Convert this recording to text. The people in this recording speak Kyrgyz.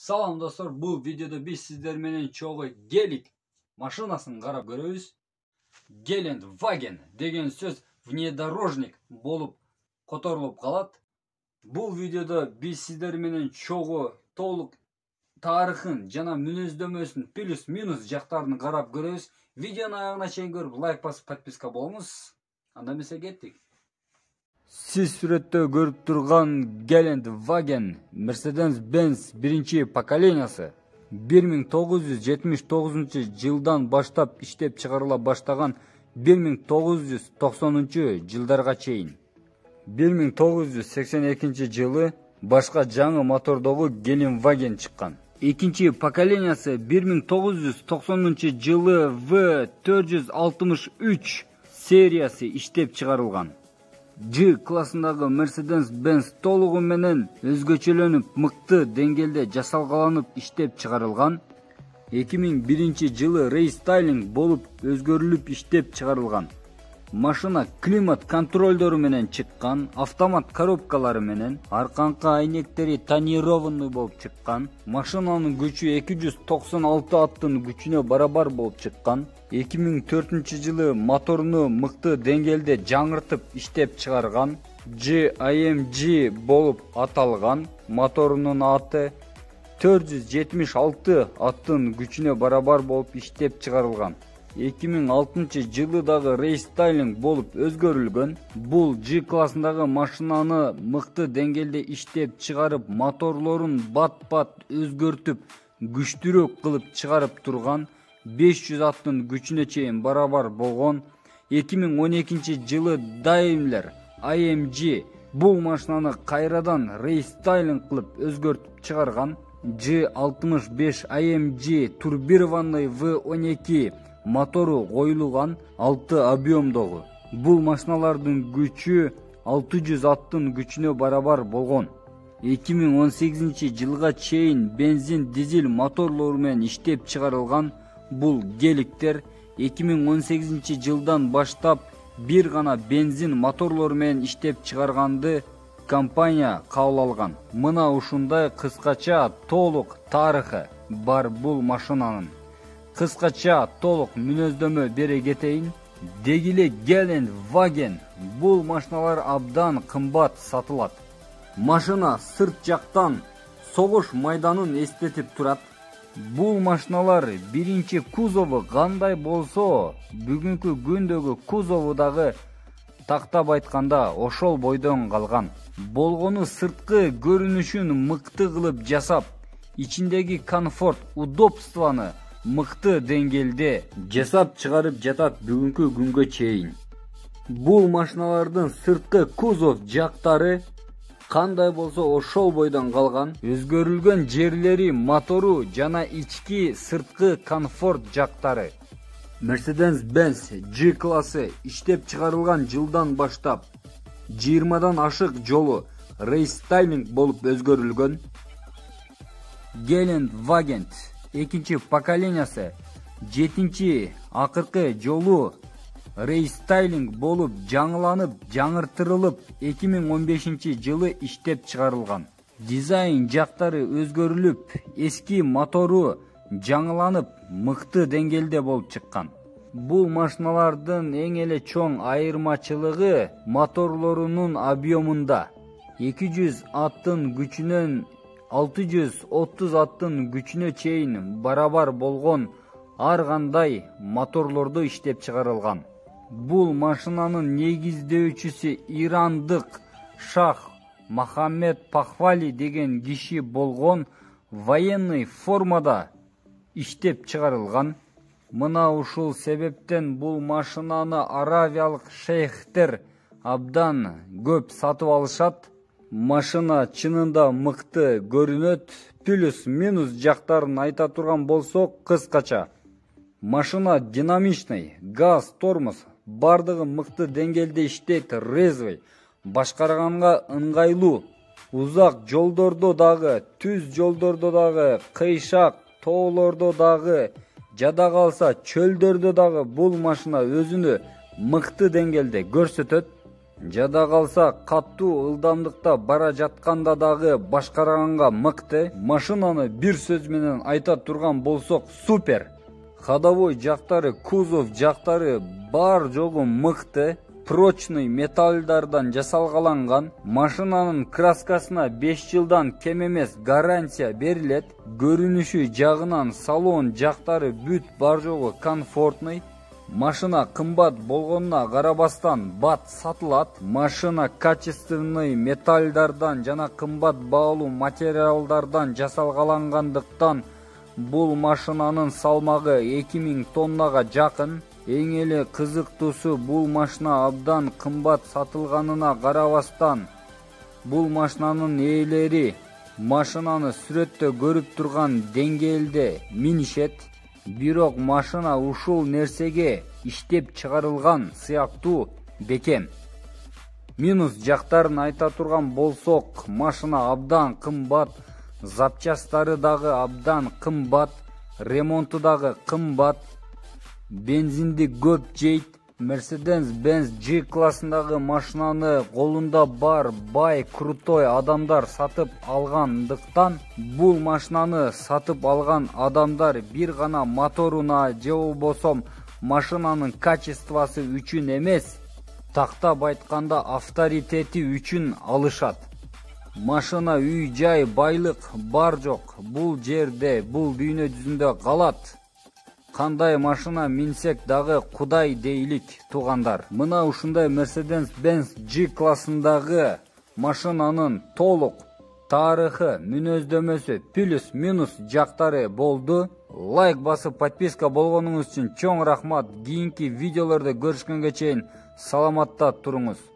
Salam dostlar, bu videoda biz sizler menen çoğu Gelik машинасын карап көрөбүз. Gelenwagen деген сөз внедорожник болуп которулуп калат. Бул видеода biz sizler menen çoğu толук тарыхын жана мүнөздөмөсүн плюс минус жактарын карап көрөбүз. Видеонун аягына чейин көрүп лайк басып подписка болуңуз. Анда эмесе кеттик. Siz сүрөттө көрүп турган Gelenwagen Mercedes-Benz биринчи поколениясы 1979 жылдан баштап иштеп чыгарыла баштаган 1990 жылдарга чейин. 1982 жылы башка жаңы мотордогу Gelenwagen чыккан. Экинчи поколениясы 1990 жылы V463 сериясы иштеп чыгарылган. G классындагы Mercedes-Benz толугу менен өзгөчөлөнүп, мыкты деңгээлде жасалгаланып иштеп чыгарылган. 2001 жылы рестайлинг болуп өзгөрүлүп иштеп чыгарылган. Машина климат контролдору менен чыккан, автомат коробкалары менен, арканкы айнектери тонированный болуп чыккан. Машинанын күчү 296 аттын күчүнө барабар болуп чыккан. 2004 жылы моторуну мыкты деңгээлде жаңыртып иштеп чыгарган. GAMG болуп аталган. Моторунун аты 476 аттын күчүнө барабар болуп иштеп чыгарылган. 2006 жылы дагы рестайлинг болуп өзгөрүлгөн. Бул G классындагы машинаны мыкты деңгээлде иштеп чыгарып, моторлорун бат-бат өзгөртүп, күчтүүрөөк кылып чыгарып турган. 500 аттын күчүнө чейин барабар болгон. 2012 жылы Daimler AMG бул машинаны кайрадан рестайлинг кылып өзгөртүп чыгарган. G65 AMG турбированный V12 мотору коюлган 6 объемдогу. Бул машиналардын күчү 600 аттын күчүнө барабар болгон. 2018 жылга чейин бензин дизель моторлору менен иштеп чыгарылган. Бул геликтер 2018 жылдан баштап бир гана бензин моторлору менен иштеп чыгарганды компания кабыл алган. Мына ушундай кыскача толук тарыхы бар бул машинанын. Кыскача толук мүнөздөмө бере кетейин. Дегиле Gelenwagen бул машиналар абдан кымбат сатылат. Машина сырт жактан согуш майданын эстетип турат. Бул машиналар биринчи кузову кандай болсо, бүгүнкү күндөгү кузову дагы тактап айтканда ошол бойдон калган. Болгону сырткы көрүнүшүн мыкты кылып жасап, ичиндеги комфорт, удобствону мыкты деңгээлде жасап чыгарып жатат бүгүнкү күнгө чейин. Бул машиналардын сырткы кузов жактары кандай болсо ошол бойдон калган. Өзгөрүлгөн жерлери мотору жана ички сырткы комфорт жактары. Mercedes-Benz G классы иштеп чыгарылган жылдан баштап 20дан ашык жолу рестайлинг болуп өзгөрүлгөн. Gelenwagen экинчи поколениясы 7-чи акыркы жолу рестайлинг болуп жаңыланып, жаңыртырылып 2015 жылы иштеп чыгарылган. Дизайн жактары өзгөрүлүп, эски мотору жаңыланып, мыкты деңгээлде болуп чыккан. Бул машиналардын эң эле чоң айырмачылыгы моторлорунун объемунда. 200 аттын күчүнөн 630 аттын күчүнө чейин барабар болгон ар кандай моторлорду иштеп чыгарылган. Бул машинанын негиздөөчүсү ирандык Шах Мохаммед Пахвали деген киши болгон, военный формада иштеп чыгарылган. Мына ушул себептен бул машинаны аравиялык шейхтер абдан көп сатып алышат. Машина чынында мыкты көрүнөт. Плюс минус жактарын айта турган болсок, кыскача машина динамичный, газ, тормоз бардыгы мыкты деңгээлде иштейт, резвый, башкарганга ыңгайлуу. Узак жолдордо дагы, түз жолдордо дагы, кыйшак тоолордо дагы, жада калса чөлдөрдө дагы бул машина өзүнү мыкты деңгээлде көрсөтөт. Жада калса каттуу ылдамдыкта бара жатканда дагы башкарганга мыкты. Машинаны бир сөз менен айта турган болсок, супер. Ходовой жактары, кузов жактары бар жогу мыкты. Прочный металлдардан жасалгаланган. Машинанын краскасына 5 жылдан кем эмес гарантия берилет. Көрүнүшү жагынан салон жактары бүт бар жогу комфортный. Машина кымбат болгонуна карабастан бат сатылат. Машина качественный металлдардан жана кымбат баалуу материалдардан жасалгалангандыктан бул машинанын салмагы 2000 тоннага жакын. Эң эле кызыктуусу, бул машина абдан кымбат сатылганына карабастан бул машинанын ээлери машинаны сүрөттө көрүп турган деңгээлде минишет. Бирок машина ушул нерсеге иштеп чыгарылган сыяктуу бекем. Минус жактарын айта турган болсок, машина абдан кымбат, запчастары дагы абдан кымбат, ремонту дагы кымбат, бензинди көп жейт. Mercedes-Benz G классындагы машинаны колунда бар бай, крутой адамдар сатып алгандыктан, бул машинаны сатып алган адамдар бир гана моторуна же болбосо машинанын качествосы үчүн эмес, тактап айтканда авторитети үчүн алышат. Машина, үй жай, байлык бар жок бул жерде, бул дүйнө жүзүндө калат. Кандай машина минсек дагы кудай дейлик туугандар. Мына ушундай Mercedes-Benz G классындагы машинанын толук тарыхы, мүнөздөмөсү, плюс минус жактары болду. Лайк басып подписка болгонуңуз үчүн чоң рахмат. Кийинки видеолордо көрүшкөнгө чейин саламатта туруңуз.